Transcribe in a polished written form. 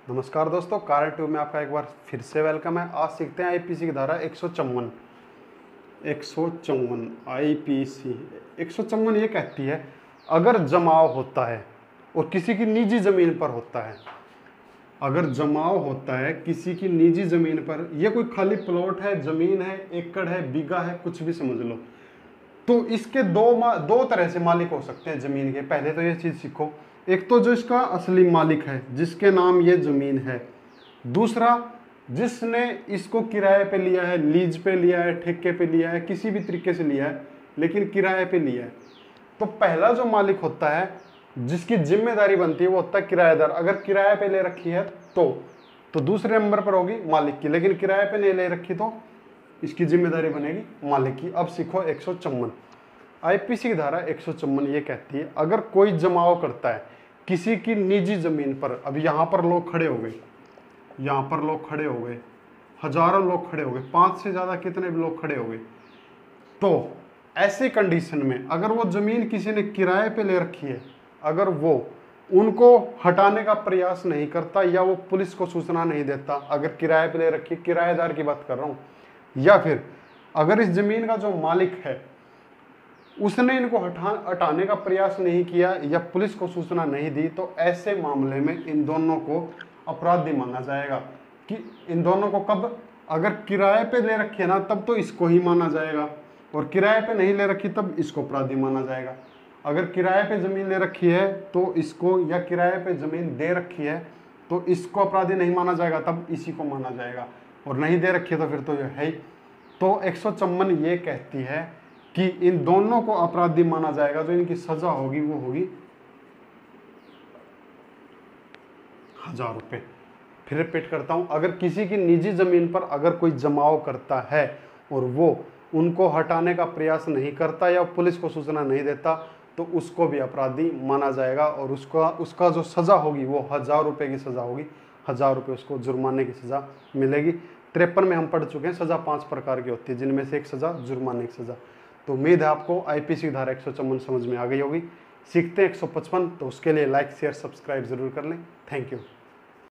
नमस्कार दोस्तों, car tube में आपका एक बार फिर से वेलकम है। आज सीखते हैं आईपीसी की धारा 154। 154 आईपीसी 154 ये कहती है, अगर जमाव होता है और किसी की निजी ज़मीन पर होता है, अगर जमाव होता है किसी की निजी ज़मीन पर, ये कोई खाली प्लॉट है, ज़मीन है, एकड़ है, बीघा है, कुछ भी समझ लो, तो इसके दो तरह से मालिक हो सकते हैं ज़मीन के। पहले तो ये चीज़ सीखो, एक तो जो इसका असली मालिक है जिसके नाम ये ज़मीन है, दूसरा जिसने इसको किराए पे लिया है, लीज पे लिया है, ठेके पे लिया है, किसी भी तरीके से लिया है लेकिन किराए पे लिया है। तो पहला जो मालिक होता है जिसकी जिम्मेदारी बनती है वो होता है किराएदार। अगर किराए पे ले रखी है तो दूसरे नंबर पर होगी मालिक की, लेकिन किराए पे नहीं ले रखी तो इसकी जिम्मेदारी बनेगी मालिक की। अब सीखो 154 आईपीसी की धारा 154 ये कहती है, अगर कोई जमाव करता है किसी की निजी जमीन पर, अब यहाँ पर लोग खड़े हो गए, यहाँ पर लोग खड़े हो गए, हजारों लोग खड़े हो गए, 5 से ज़्यादा कितने भी लोग खड़े हो गए, तो ऐसी कंडीशन में अगर वो ज़मीन किसी ने किराए पे ले रखी है, अगर वो उनको हटाने का प्रयास नहीं करता या वो पुलिस को सूचना नहीं देता, अगर किराए पे ले रखी है, किराएदार की बात कर रहा हूँ, या फिर अगर इस ज़मीन का जो मालिक है उसने इनको हटाने का प्रयास नहीं किया या पुलिस को सूचना नहीं दी, तो ऐसे मामले में इन दोनों को अपराधी माना जाएगा। कि इन दोनों को कब, अगर किराए पे ले रखी है ना तब तो इसको ही माना जाएगा, और किराए पे नहीं ले रखी तब इसको अपराधी माना जाएगा। अगर किराए पे ज़मीन ले रखी है तो इसको, या किराए पे ज़मीन दे रखी है तो इसको अपराधी नहीं माना जाएगा, तब इसी को माना जाएगा, और नहीं दे रखी है तो फिर तो ये है ही। तो 154 ये कहती है कि इन दोनों को अपराधी माना जाएगा, जो इनकी सजा होगी वो होगी 1000 रुपये। फिर रिपीट करता हूं, अगर किसी की निजी जमीन पर अगर कोई जमाव करता है और वो उनको हटाने का प्रयास नहीं करता या पुलिस को सूचना नहीं देता, तो उसको भी अपराधी माना जाएगा, और उसका जो सजा होगी वो 1000 रुपये की सजा होगी। 1000 रुपये उसको जुर्माने की सजा मिलेगी। 53 में हम पढ़ चुके हैं, सजा 5 प्रकार की होती है, जिनमें से एक सजा जुर्माने की सजा। तो उम्मीद है आपको आईपीसी धारा 154 समझ में आ गई होगी। सीखते हैं 155, तो उसके लिए लाइक शेयर सब्सक्राइब जरूर कर लें। Thank you.